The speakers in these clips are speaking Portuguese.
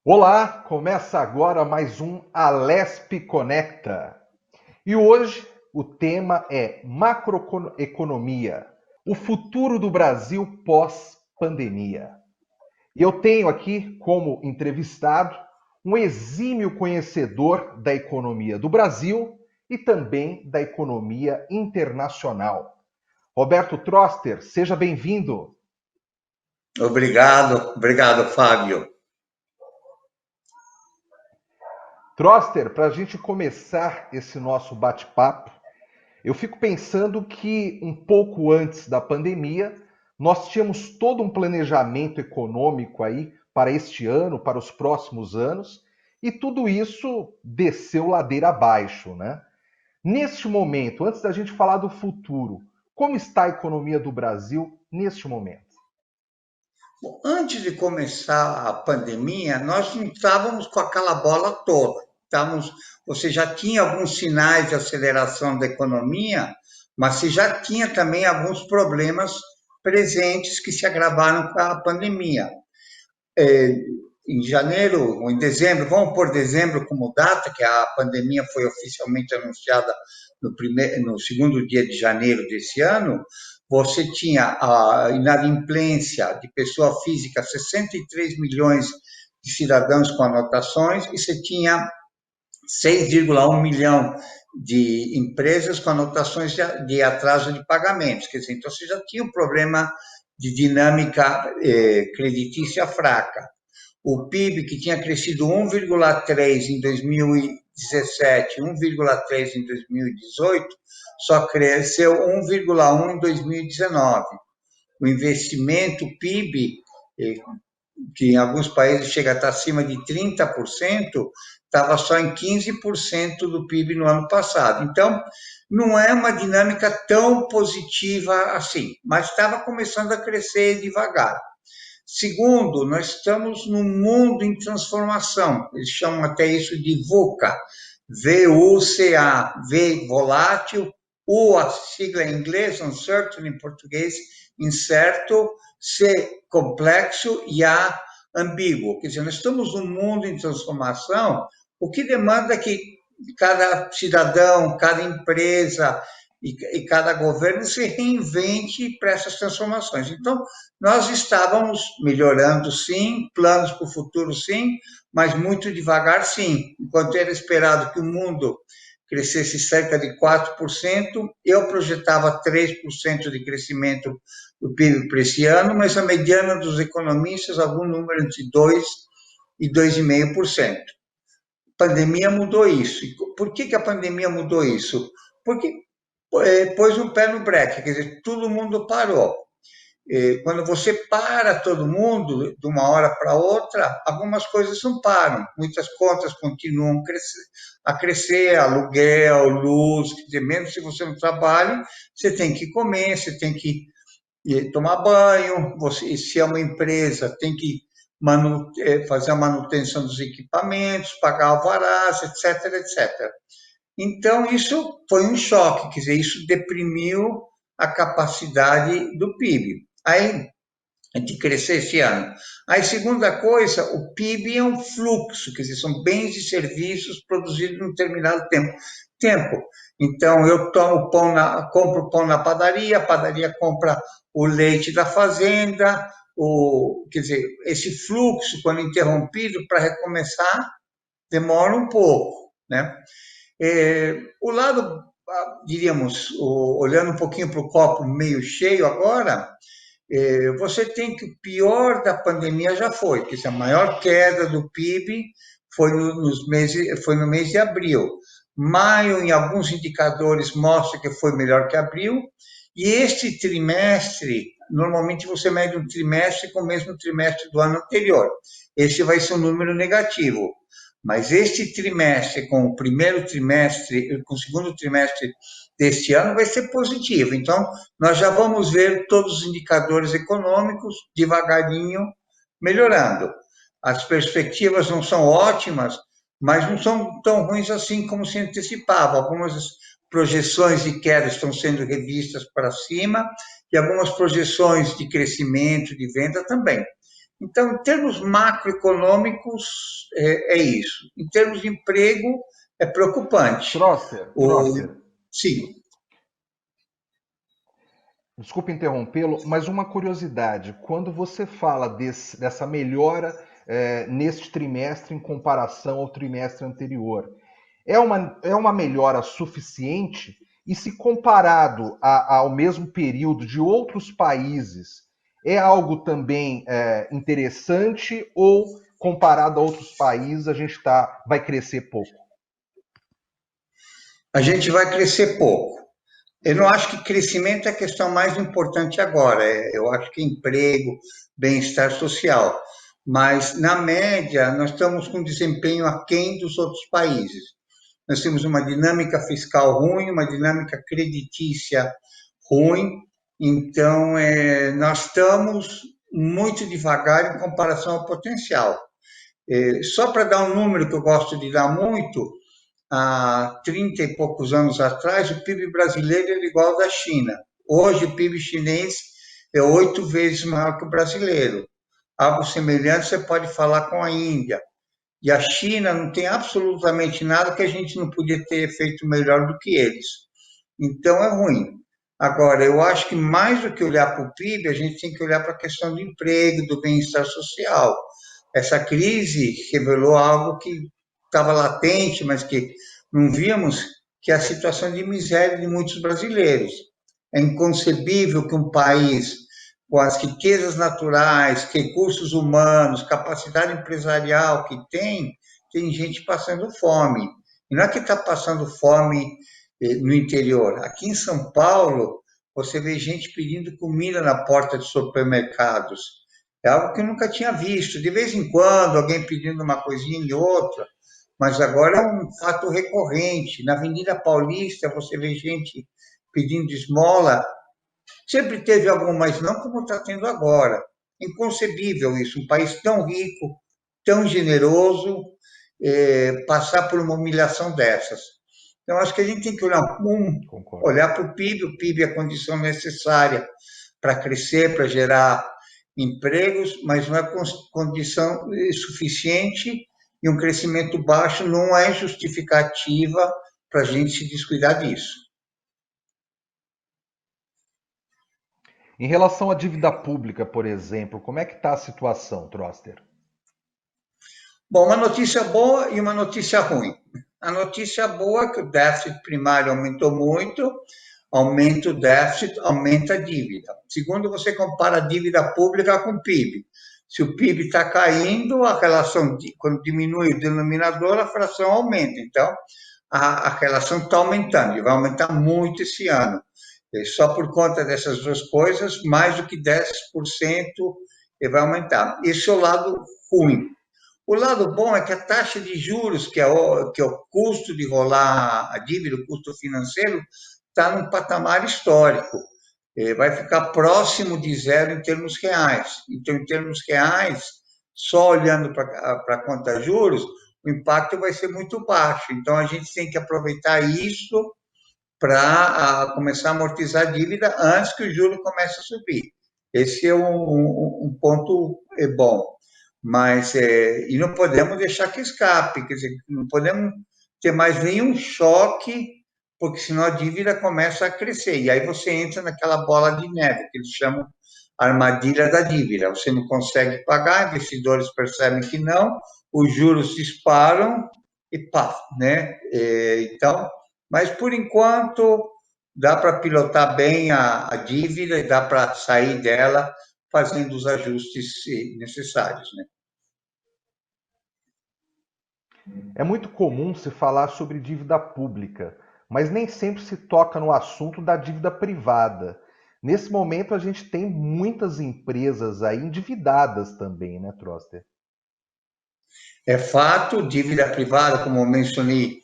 Olá, começa agora mais um Alesp Conecta. E hoje o tema é macroeconomia, o futuro do Brasil pós-pandemia. E eu tenho aqui como entrevistado um exímio conhecedor da economia do Brasil e também da economia internacional. Roberto Troster, seja bem-vindo. Obrigado, Fábio. Troster, para a gente começar esse nosso bate-papo, eu fico pensando que um pouco antes da pandemia, nós tínhamos todo um planejamento econômico aí para este ano, para os próximos anos, e tudo isso desceu ladeira abaixo, né? Neste momento, antes da gente falar do futuro, como está a economia do Brasil neste momento? Bom, antes de começar a pandemia, nós não estávamos com aquela bola toda. Você já tinha alguns sinais de aceleração da economia, mas você já tinha também alguns problemas presentes que se agravaram com a pandemia. É, em janeiro ou em dezembro, vamos pôr dezembro como data, que a pandemia foi oficialmente anunciada no segundo dia de janeiro desse ano, você tinha a inadimplência de pessoa física, 63 milhões de cidadãos com anotações, e você tinha 6,1 milhão de empresas com anotações de atraso de pagamentos. Quer dizer, então você já tinha um problema de dinâmica creditícia fraca. O PIB, que tinha crescido 1,3 em 2017, 1,3 em 2018, só cresceu 1,1 em 2019. O investimento PIB, que em alguns países chega a estar acima de 30%, estava só em 15% do PIB no ano passado. Então, não é uma dinâmica tão positiva assim, mas estava começando a crescer devagar. Segundo, nós estamos num mundo em transformação. Eles chamam até isso de VUCA. V-U-C-A. V, volátil. U, a sigla em inglês, uncertain em português, incerto. C, complexo. E A, ambíguo. Quer dizer, nós estamos num mundo em transformação, o que demanda que cada cidadão, cada empresa e cada governo se reinvente para essas transformações. Então, nós estávamos melhorando, sim, planos para o futuro, sim, mas muito devagar, sim. Enquanto era esperado que o mundo crescesse cerca de 4%, eu projetava 3% de crescimento do PIB para esse ano, mas a mediana dos economistas, algum número entre 2% e 2,5%. A pandemia mudou isso. E por que a pandemia mudou isso? Porque pôs um pé no breque, quer dizer, todo mundo parou. Quando você para todo mundo de uma hora para outra, algumas coisas não param. Muitas contas continuam a crescer, aluguel, luz, quer dizer, mesmo se você não trabalha, você tem que comer, você tem que tomar banho, você, se é uma empresa, tem que fazer a manutenção dos equipamentos, pagar alvarás, etc, etc. Então, isso foi um choque, quer dizer, isso deprimiu a capacidade do PIB. Aí, de crescer esse ano. Aí, segunda coisa, o PIB é um fluxo, quer dizer, são bens e serviços produzidos em um determinado tempo. Então, eu compro pão na padaria, a padaria compra o leite da fazenda, quer dizer, esse fluxo, quando interrompido, para recomeçar, demora um pouco, né? O lado, diríamos, olhando um pouquinho para o copo meio cheio agora, você tem que o pior da pandemia já foi, que a maior queda do PIB foi no mês de abril. Maio, em alguns indicadores, mostra que foi melhor que abril, e este trimestre, normalmente você mede um trimestre com o mesmo trimestre do ano anterior. Esse vai ser um número negativo. Mas este trimestre, com o primeiro trimestre, com o segundo trimestre deste ano, vai ser positivo. Então, nós já vamos ver todos os indicadores econômicos devagarinho melhorando. As perspectivas não são ótimas, mas não são tão ruins assim como se antecipava. Algumas projeções de queda estão sendo revistas para cima e algumas projeções de crescimento, de venda também. Então, em termos macroeconômicos, é isso. Em termos de emprego, é preocupante. O, Trosser, sim, desculpe interrompê-lo, mas uma curiosidade: quando você fala dessa melhora neste trimestre em comparação ao trimestre anterior, é uma melhora suficiente? E se comparado ao mesmo período de outros países, é algo também interessante ou comparado a outros países a gente vai crescer pouco? a gente vai crescer pouco. Eu não acho que crescimento é a questão mais importante agora. Eu acho que emprego, bem-estar social. Mas, na média, nós estamos com desempenho aquém dos outros países. Nós temos uma dinâmica fiscal ruim, uma dinâmica creditícia ruim. Então, nós estamos muito devagar em comparação ao potencial. Só para dar um número que eu gosto de dar muito, há 30 e poucos anos atrás, o PIB brasileiro era igual ao da China. Hoje, o PIB chinês é 8 vezes maior que o brasileiro. Algo semelhante você pode falar com a Índia. E a China não tem absolutamente nada que a gente não podia ter feito melhor do que eles. Então, é ruim. Agora, eu acho que mais do que olhar para o PIB, a gente tem que olhar para a questão do emprego, do bem-estar social. Essa crise revelou algo que estava latente, mas que não víamos, que é a situação de miséria de muitos brasileiros. É inconcebível que um país com as riquezas naturais, recursos humanos, capacidade empresarial que tem gente passando fome. E não é que está passando fome no interior. Aqui em São Paulo, você vê gente pedindo comida na porta de supermercados. É algo que eu nunca tinha visto. De vez em quando, alguém pedindo uma coisinha e outra, mas agora é um fato recorrente. Na Avenida Paulista, você vê gente pedindo esmola. Sempre teve algum, mas não como está tendo agora. Inconcebível isso. Um país tão rico, tão generoso, passar por uma humilhação dessas. Então, acho que a gente tem que Concordo. olhar para o PIB é a condição necessária para crescer, para gerar empregos, mas não é condição suficiente e um crescimento baixo não é justificativa para a gente se descuidar disso. Em relação à dívida pública, por exemplo, como é que está a situação, Troster? Bom, uma notícia boa e uma notícia ruim. A notícia boa é que o déficit primário aumentou muito, aumenta o déficit, aumenta a dívida. Segundo, você compara a dívida pública com o PIB. Se o PIB está caindo, a relação, quando diminui o denominador, a fração aumenta. Então, a relação está aumentando e vai aumentar muito esse ano. Só por conta dessas duas coisas, mais do que 10% vai aumentar. Esse é o lado ruim. O lado bom é que a taxa de juros, que é o custo de rolar a dívida, o custo financeiro, está num patamar histórico. Vai ficar próximo de zero em termos reais. Então, em termos reais, só olhando para a conta juros, o impacto vai ser muito baixo. Então, a gente tem que aproveitar isso para começar a amortizar a dívida antes que o juro comece a subir. Esse é um ponto bom. Mas, e não podemos deixar que escape, quer dizer, não podemos ter mais nenhum choque, porque senão a dívida começa a crescer. E aí você entra naquela bola de neve, que eles chamam armadilha da dívida. Você não consegue pagar, investidores percebem que não, os juros disparam e pá, né? Então, mas por enquanto dá para pilotar bem a dívida e dá para sair dela fazendo os ajustes necessários, né? É muito comum se falar sobre dívida pública, mas nem sempre se toca no assunto da dívida privada. Nesse momento, a gente tem muitas empresas aí endividadas também, né, Troster? É fato, dívida privada, como eu mencionei,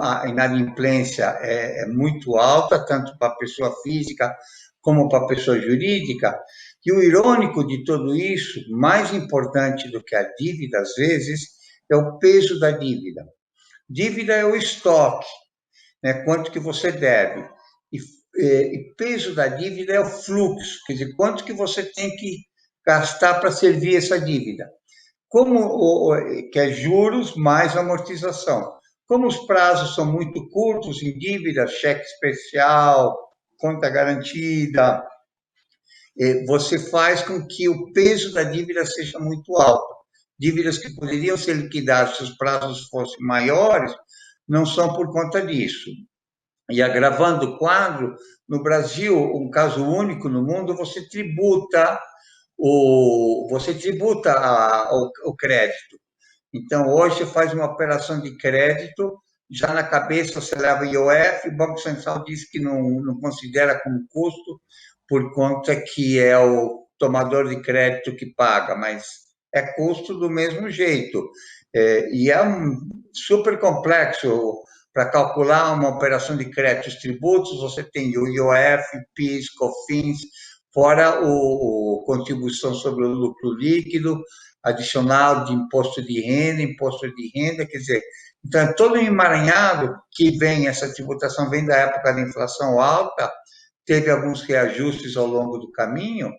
a inadimplência é muito alta, tanto para a pessoa física como para a pessoa jurídica. E o irônico de tudo isso, mais importante do que a dívida, às vezes, é o peso da dívida. Dívida é o estoque, né? Quanto que você deve. E peso da dívida é o fluxo, quer dizer, quanto que você tem que gastar para servir essa dívida. Que é juros mais amortização. Como os prazos são muito curtos em dívida, cheque especial, conta garantida, você faz com que o peso da dívida seja muito alto. Dívidas que poderiam ser liquidadas se os prazos fossem maiores, não são por conta disso. E agravando o quadro, no Brasil, um caso único no mundo, você tributa o crédito. Então, hoje você faz uma operação de crédito, já na cabeça você leva IOF, o Banco Central diz que não considera como custo, por conta que é o tomador de crédito que paga, mas é custo do mesmo jeito. E é super complexo para calcular uma operação de crédito. Os tributos, você tem o IOF, PIS, COFINS, fora a contribuição sobre o lucro líquido, adicional de imposto de renda, quer dizer, então é todo emaranhado que vem, essa tributação vem da época da inflação alta, teve alguns reajustes ao longo do caminho,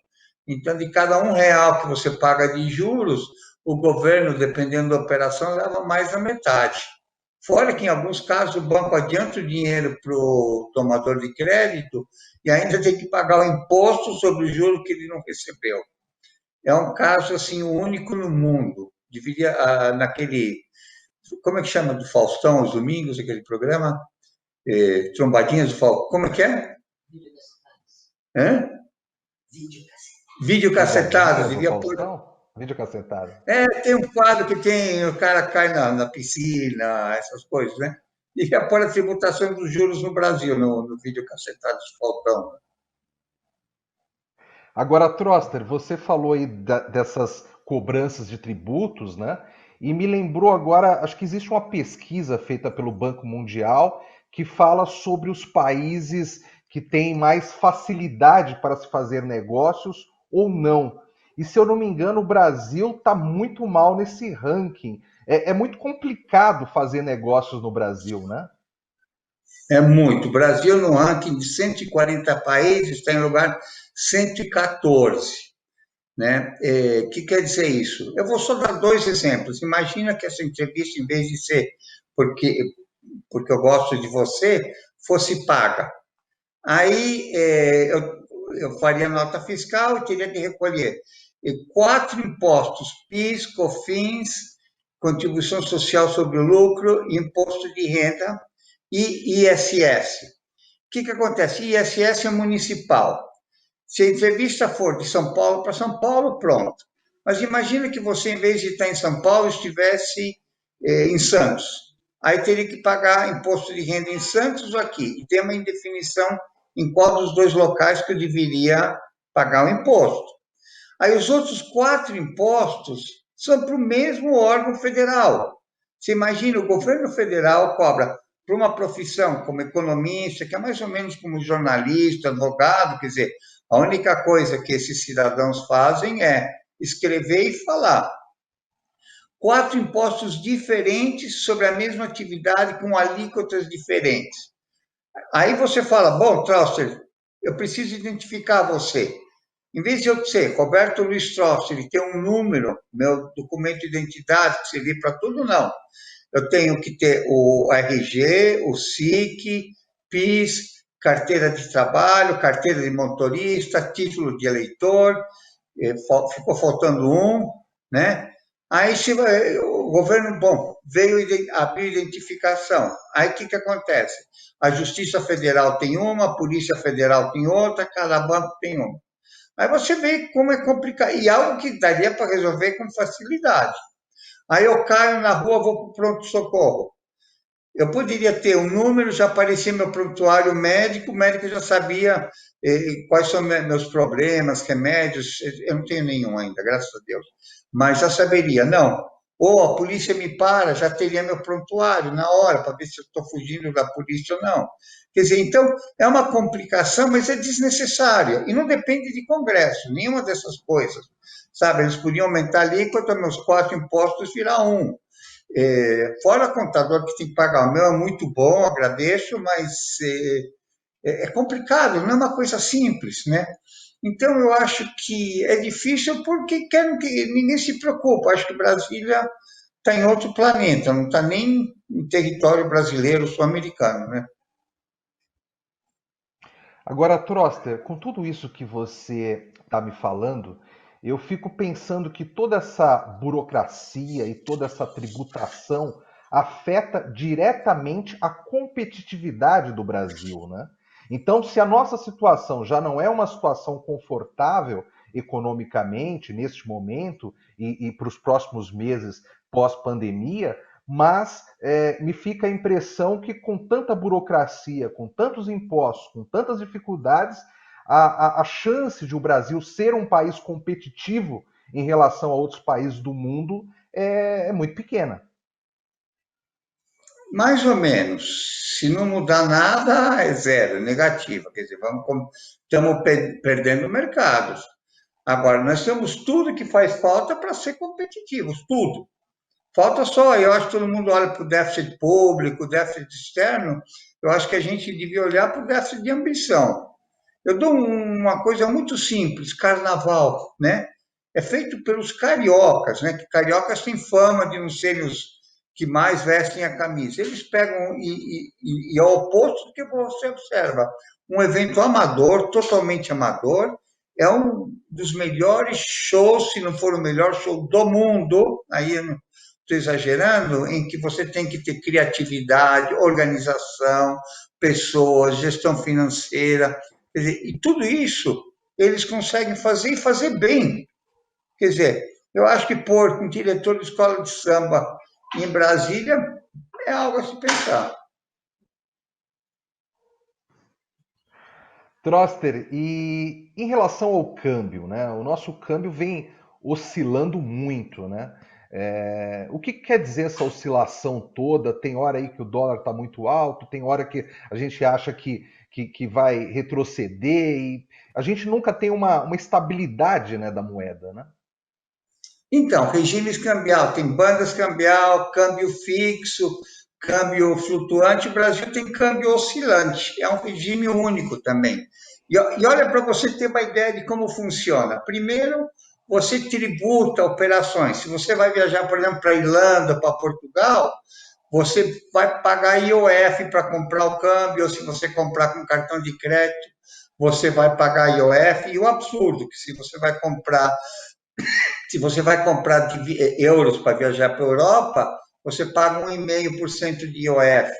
então de cada R$ 1 que você paga de juros, o governo, dependendo da operação, leva mais da metade. Fora que, em alguns casos, o banco adianta o dinheiro para o tomador de crédito e ainda tem que pagar o imposto sobre o juro que ele não recebeu. É um caso assim único no mundo. Deveria naquele, como é que chama do Faustão aos domingos, aquele programa? Trombadinhas do Faustão. Como é que é? Hã? Vídeo cacetado. Devia pôr. Vídeo cacetado. Tem um quadro que tem o cara cai na piscina, essas coisas, né? Devia pôr a tributação dos juros no Brasil, no vídeo cacetado do Faustão. Agora, Troster, você falou aí dessas cobranças de tributos, né? E me lembrou agora, acho que existe uma pesquisa feita pelo Banco Mundial que fala sobre os países que têm mais facilidade para se fazer negócios ou não. E se eu não me engano, o Brasil está muito mal nesse ranking. É muito complicado fazer negócios no Brasil, né? É muito. O Brasil, no ranking de 140 países, está em lugar 114. Né? O que quer dizer isso? Eu vou só dar dois exemplos. Imagina que essa entrevista, em vez de ser porque eu gosto de você, fosse paga. Aí eu faria nota fiscal e teria que recolher 4 impostos: PIS, COFINS, contribuição social sobre o lucro, imposto de renda e ISS. O que acontece? ISS é municipal. Se a entrevista for de São Paulo para São Paulo, pronto. Mas imagina que você, em vez de estar em São Paulo, estivesse em Santos. Aí teria que pagar imposto de renda em Santos ou aqui. E tem uma indefinição em qual dos dois locais que eu deveria pagar o imposto. Aí os outros 4 impostos são para o mesmo órgão federal. Você imagina, o governo federal cobra para uma profissão como economista, que é mais ou menos como jornalista, advogado, quer dizer, a única coisa que esses cidadãos fazem é escrever e falar. 4 impostos diferentes sobre a mesma atividade com alíquotas diferentes. Aí você fala, bom, Trauster, eu preciso identificar você. Em vez de eu ser Roberto Luiz Trauster e ter um número, meu documento de identidade, que servir para tudo, não. Eu tenho que ter o RG, o SIC, PIS, carteira de trabalho, carteira de motorista, título de eleitor, ficou faltando um, né? Aí o governo, bom, veio abrir identificação. Aí o que acontece? A Justiça Federal tem uma, a Polícia Federal tem outra, cada banco tem uma. Aí você vê como é complicado. E algo que daria para resolver com facilidade. Aí eu caio na rua, vou para o pronto-socorro. Eu poderia ter um número, já aparecia meu prontuário médico, o médico já sabia quais são meus problemas, remédios. Eu não tenho nenhum ainda, graças a Deus. Mas já saberia, não. Ou a polícia me para, já teria meu prontuário na hora, para ver se eu estou fugindo da polícia ou não. Quer dizer, então, é uma complicação, mas é desnecessária. E não depende de Congresso, nenhuma dessas coisas. Sabe, eles podiam aumentar ali, enquanto meus 4 impostos virar 1. Fora o contador que tem que pagar, o meu é muito bom, agradeço, mas é complicado, não é uma coisa simples, né? Então, eu acho que é difícil porque querem que ninguém se preocupa. Acho que Brasília está em outro planeta, não está nem em território brasileiro, sul-americano, né? Agora, Troster, com tudo isso que você está me falando, eu fico pensando que toda essa burocracia e toda essa tributação afeta diretamente a competitividade do Brasil, né? Então, se a nossa situação já não é uma situação confortável economicamente neste momento e para os próximos meses pós-pandemia, mas me fica a impressão que com tanta burocracia, com tantos impostos, com tantas dificuldades, a chance de o Brasil ser um país competitivo em relação a outros países do mundo é muito pequena. Mais ou menos. Se não mudar nada, é zero, é negativa. Quer dizer, estamos perdendo mercados. Agora, nós temos tudo que faz falta para ser competitivos, tudo. Falta só, eu acho que todo mundo olha para o déficit público, o déficit externo, eu acho que a gente devia olhar para o déficit de ambição. Eu dou uma coisa muito simples, carnaval, né? É feito pelos cariocas, né? Que cariocas têm fama de não serem os que mais vestem a camisa. Eles pegam e ao oposto do que você observa, um evento amador, totalmente amador, é um dos melhores shows, se não for o melhor show do mundo, aí eu não estou exagerando, em que você tem que ter criatividade, organização, pessoas, gestão financeira, quer dizer, e tudo isso eles conseguem fazer e fazer bem. Quer dizer, eu acho que pôr um diretor de escola de samba em Brasília é algo a se pensar. Troster, e em relação ao câmbio, né? O nosso câmbio vem oscilando muito, né? O que quer dizer essa oscilação toda? Tem hora aí que o dólar está muito alto, tem hora que a gente acha que vai retroceder e a gente nunca tem uma estabilidade, né, da moeda, né? Então, regimes cambial, tem bandas cambial, câmbio fixo, câmbio flutuante. O Brasil tem câmbio oscilante, é um regime único também. E olha para você ter uma ideia de como funciona. Primeiro, você tributa operações. Se você vai viajar, por exemplo, para a Irlanda, para Portugal, você vai pagar IOF para comprar o câmbio, ou se você comprar com cartão de crédito, você vai pagar IOF. E o absurdo, que se você vai comprar euros para viajar para a Europa, você paga 1,5% de IOF.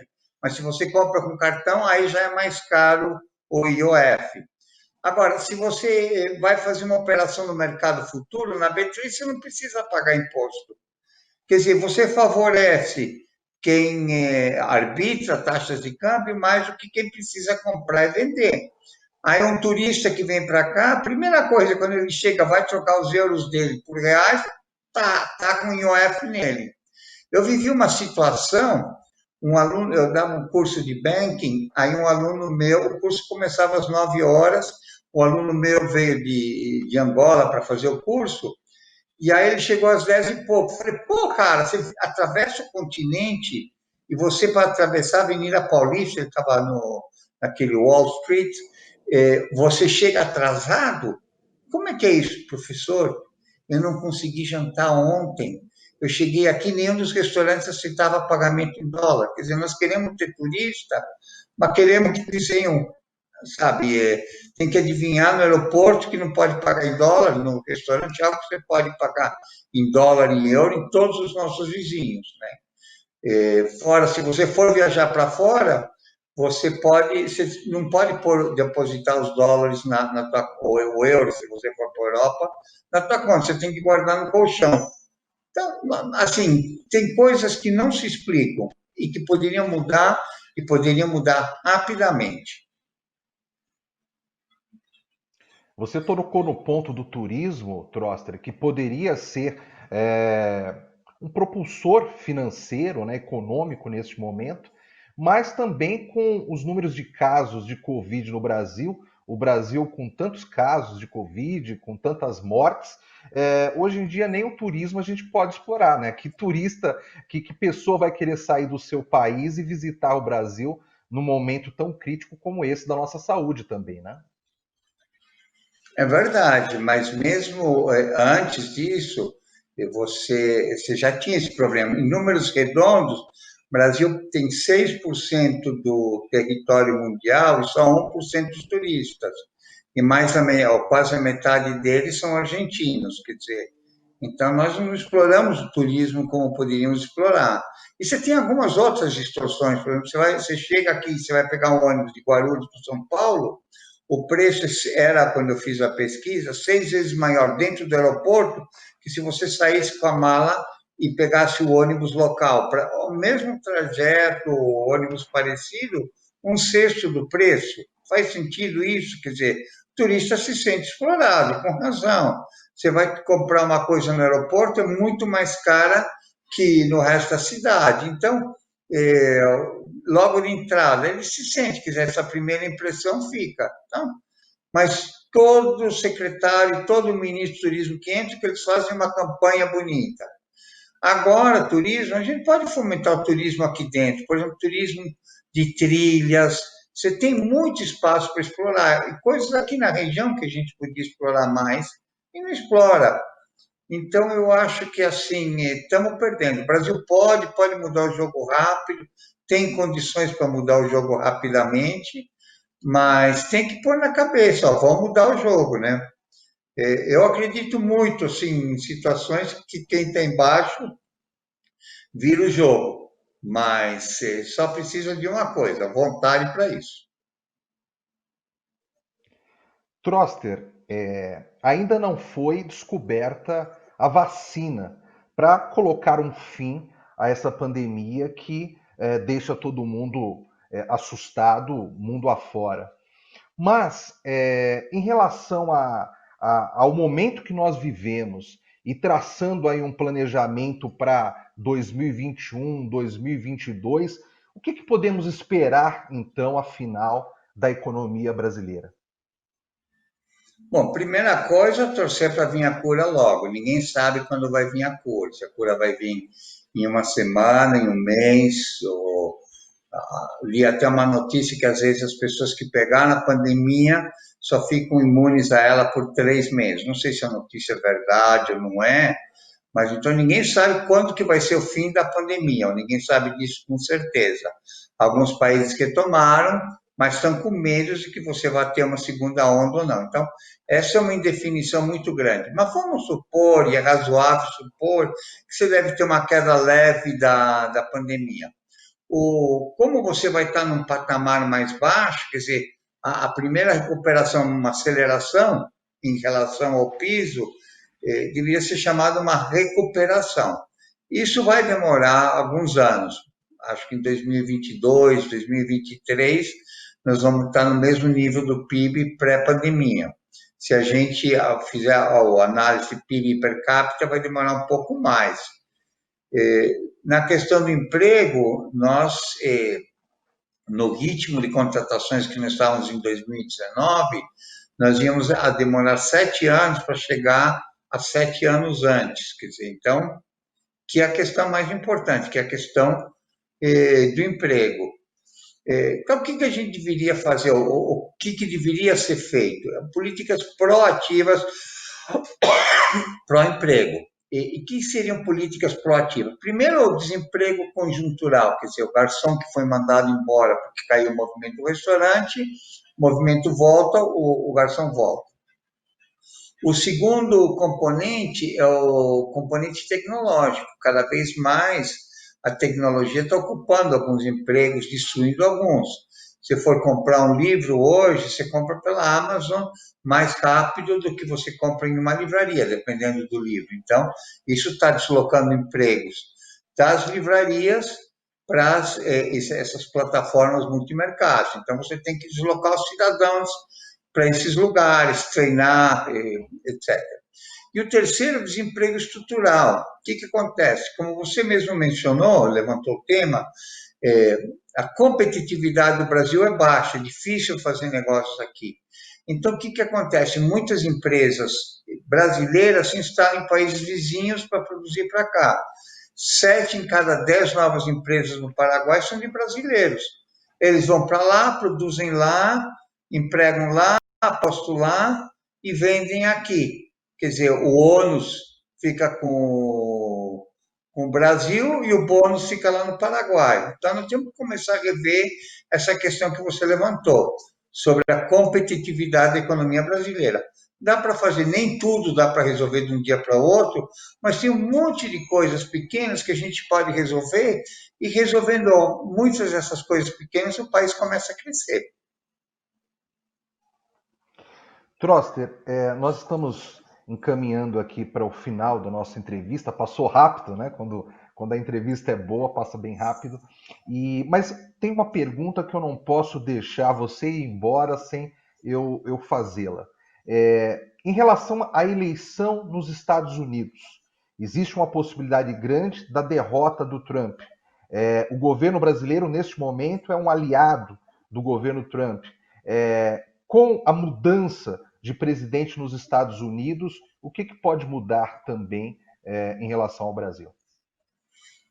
Mas se você compra com cartão, aí já é mais caro o IOF. Agora, se você vai fazer uma operação no mercado futuro, na B3 você não precisa pagar imposto. Quer dizer, você favorece quem arbitra taxas de câmbio mais do que quem precisa comprar e vender. Aí um turista que vem para cá, a primeira coisa, quando ele chega, vai trocar os euros dele por reais, tá com IOF nele. Eu vivi uma situação, eu dava um curso de banking, aí um aluno meu, o curso começava às 9 horas, o aluno meu veio de Angola para fazer o curso, e aí ele chegou às 10 e pouco. Eu falei, pô, cara, você atravessa o continente e você para atravessar a Avenida Paulista, ele estava naquele Wall Street, você chega atrasado? Como é que é isso, professor? Eu não consegui jantar ontem. Eu cheguei aqui, nenhum dos restaurantes aceitava pagamento em dólar. Quer dizer, nós queremos ter turista, mas queremos que eles venham, sabe? Tem que adivinhar no aeroporto que não pode pagar em dólar, no restaurante, algo que você pode pagar em dólar, em euro, em todos os nossos vizinhos, né? Fora, se você for viajar para fora, você não pode depositar os dólares ou euro, se você for para a Europa, na tua conta, você tem que guardar no colchão. Então, assim, tem coisas que não se explicam e que poderiam mudar rapidamente. Você tocou no ponto do turismo, Troster, que poderia ser um propulsor financeiro, né, econômico neste momento, mas também com os números de casos de Covid no Brasil, o Brasil com tantos casos de Covid, com tantas mortes, hoje em dia nem o turismo a gente pode explorar, né? Que turista, que pessoa vai querer sair do seu país e visitar o Brasil num momento tão crítico como esse da nossa saúde também, né? É verdade, mas mesmo antes disso, você já tinha esse problema. Em números redondos, o Brasil tem 6% do território mundial e só 1% dos turistas. E mais ou quase a metade deles são argentinos, quer dizer. Então, nós não exploramos o turismo como poderíamos explorar. E você tem algumas outras distorções. Por exemplo, você chega aqui, você vai pegar um ônibus de Guarulhos para São Paulo, o preço era, quando eu fiz a pesquisa, 6 vezes maior dentro do aeroporto que se você saísse com a mala e pegasse o ônibus local. Para o mesmo trajeto, ônibus parecido, um sexto do preço. Faz sentido isso? Quer dizer, o turista se sente explorado, com razão. Você vai comprar uma coisa no aeroporto, é muito mais cara que no resto da cidade. Então, é, logo de entrada, ele se sente, quiser essa primeira impressão fica. Então, mas todo secretário, todo ministro do turismo que entra, que eles fazem uma campanha bonita. Agora, turismo, a gente pode fomentar o turismo aqui dentro, por exemplo, turismo de trilhas. Você tem muito espaço para explorar, e coisas aqui na região que a gente podia explorar mais e não explora. Então, eu acho que assim, estamos perdendo. O Brasil pode mudar o jogo rápido, tem condições para mudar o jogo rapidamente, mas tem que pôr na cabeça, ó, vamos mudar o jogo, né? Eu acredito muito assim, em situações que quem está embaixo vira o jogo, mas só precisa de uma coisa, vontade para isso. Troster, ainda não foi descoberta a vacina para colocar um fim a essa pandemia que deixa todo mundo assustado, mundo afora. Mas, em relação ao momento que nós vivemos e traçando aí um planejamento para 2021, 2022, o que podemos esperar, então, afinal, da economia brasileira? Bom, primeira coisa, torcer para vir a cura logo. Ninguém sabe quando vai vir a cura. Se a cura vai vir em uma semana, em um mês, ou li até uma notícia que às vezes as pessoas que pegaram a pandemia só ficam imunes a ela por 3 meses. Não sei se a notícia é verdade ou não é, mas então ninguém sabe quando que vai ser o fim da pandemia, ou ninguém sabe disso com certeza. Alguns países que tomaram, mas estão com medo de que você vá ter uma segunda onda ou não. Então, essa é uma indefinição muito grande. Mas vamos supor, e é razoável supor, que você deve ter uma queda leve da pandemia. Como você vai estar num patamar mais baixo, quer dizer, a primeira recuperação, uma aceleração em relação ao piso, deveria ser chamada uma recuperação. Isso vai demorar alguns anos. Acho que em 2022, 2023, nós vamos estar no mesmo nível do PIB pré-pandemia. Se a gente fizer a análise PIB per capita, vai demorar um pouco mais. Na questão do emprego, nós, no ritmo de contratações que nós estávamos em 2019, nós íamos a demorar 7 anos para chegar a 7 anos antes. Quer dizer, então, que é a questão mais importante, que é a questão do emprego. Então, o que a gente deveria fazer? O que deveria ser feito? Políticas proativas para o emprego. E que seriam políticas proativas? Primeiro, o desemprego conjuntural, quer dizer, o garçom que foi mandado embora porque caiu o movimento do restaurante, o movimento volta, o garçom volta. O segundo componente é o componente tecnológico. Cada vez mais a tecnologia está ocupando alguns empregos, destruindo alguns. Se for comprar um livro hoje, você compra pela Amazon mais rápido do que você compra em uma livraria, dependendo do livro. Então, isso está deslocando empregos das livrarias para essas plataformas multimercados. Então, você tem que deslocar os cidadãos para esses lugares, treinar, etc. E o terceiro, desemprego estrutural. O que acontece? Como você mesmo mencionou, levantou o tema, a competitividade do Brasil é baixa, é difícil fazer negócios aqui. Então, o que acontece? Muitas empresas brasileiras se instalam em países vizinhos para produzir para cá. 7 em cada 10 novas empresas no Paraguai são de brasileiros. Eles vão para lá, produzem lá, empregam lá, apostam lá e vendem aqui. Quer dizer, o ônus fica com o Brasil e o bônus fica lá no Paraguai. Então, nós temos que começar a rever essa questão que você levantou, sobre a competitividade da economia brasileira. Dá para fazer, nem tudo dá para resolver de um dia para o outro, mas tem um monte de coisas pequenas que a gente pode resolver, e resolvendo muitas dessas coisas pequenas, o país começa a crescer. Troster, nós estamos encaminhando aqui para o final da nossa entrevista. Passou rápido, né? Quando a entrevista é boa, passa bem rápido. Mas tem uma pergunta que eu não posso deixar você ir embora sem eu fazê-la. Em relação à eleição nos Estados Unidos, existe uma possibilidade grande da derrota do Trump. O governo brasileiro, neste momento, é um aliado do governo Trump. Com a mudança de presidente nos Estados Unidos, o que pode mudar também em relação ao Brasil?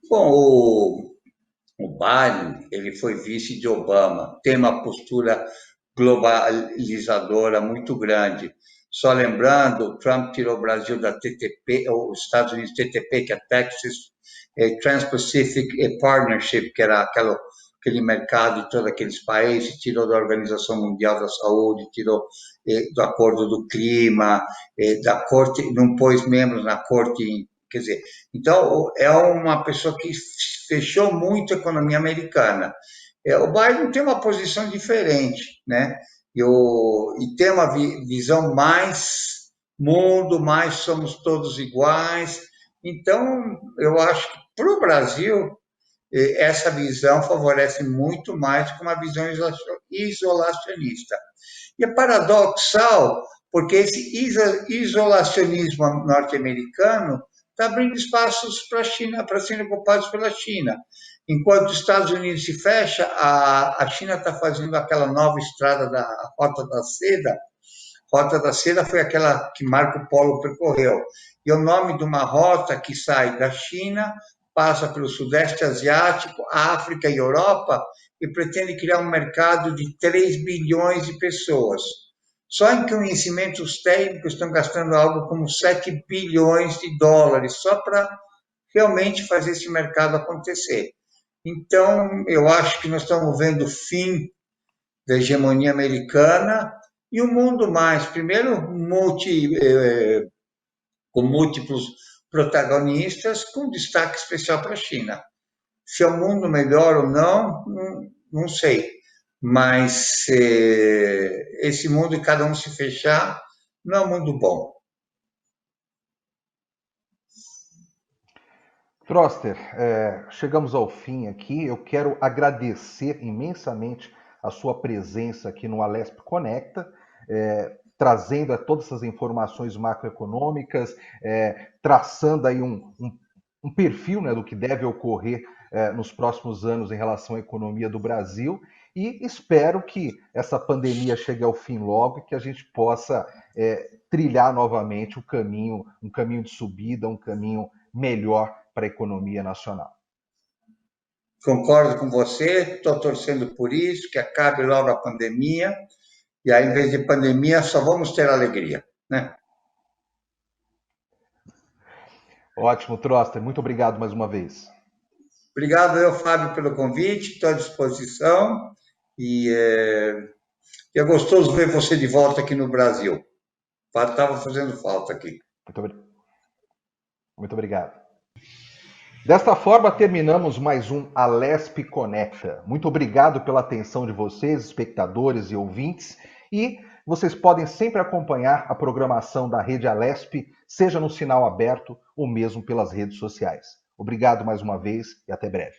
Bom, o Biden, ele foi vice de Obama, tem uma postura globalizadora muito grande. Só lembrando, o Trump tirou o Brasil da TTP, os Estados Unidos TTP, que é Texas Trans-Pacific Partnership, que era aquele mercado de todos aqueles países, tirou da Organização Mundial da Saúde, tirou do Acordo do Clima, da Corte, não pôs membros na Corte, quer dizer, então é uma pessoa que fechou muito a economia americana. O Biden tem uma posição diferente, né? E tem uma visão mais mundo, mais somos todos iguais. Então, eu acho que para o Brasil, essa visão favorece muito mais que uma visão isolacionista. E é paradoxal, porque esse isolacionismo norte-americano está abrindo espaços para a China, para serem ocupados pela China. Enquanto os Estados Unidos se fecha, a China está fazendo aquela nova estrada da Rota da Seda. Rota da Seda foi aquela que Marco Polo percorreu. E o nome de uma rota que sai da China, passa pelo Sudeste Asiático, África e Europa, e pretende criar um mercado de 3 bilhões de pessoas. Só em conhecimentos técnicos estão gastando algo como 7 bilhões de dólares, só para realmente fazer esse mercado acontecer. Então, eu acho que nós estamos vendo o fim da hegemonia americana e um mundo mais, primeiro, com múltiplos protagonistas, com destaque especial para a China. Se é um mundo melhor ou não, não sei. Mas esse mundo de cada um se fechar não é um mundo bom. Troster, chegamos ao fim aqui. Eu quero agradecer imensamente a sua presença aqui no Alesp Conecta, trazendo todas essas informações macroeconômicas, traçando aí um perfil, né, do que deve ocorrer nos próximos anos em relação à economia do Brasil, e espero que essa pandemia chegue ao fim logo e que a gente possa trilhar novamente um caminho de subida, um caminho melhor para a economia nacional. Concordo com você, estou torcendo por isso, que acabe logo a pandemia, e aí, em vez de pandemia, só vamos ter alegria, né? Ótimo, Troster, muito obrigado mais uma vez. Obrigado, Fábio, pelo convite, estou à disposição, e é gostoso ver você de volta aqui no Brasil. Estava fazendo falta aqui. Muito obrigado. Desta forma, terminamos mais um Alesp Conecta. Muito obrigado pela atenção de vocês, espectadores e ouvintes. E vocês podem sempre acompanhar a programação da Rede Alesp, seja no sinal aberto ou mesmo pelas redes sociais. Obrigado mais uma vez e até breve.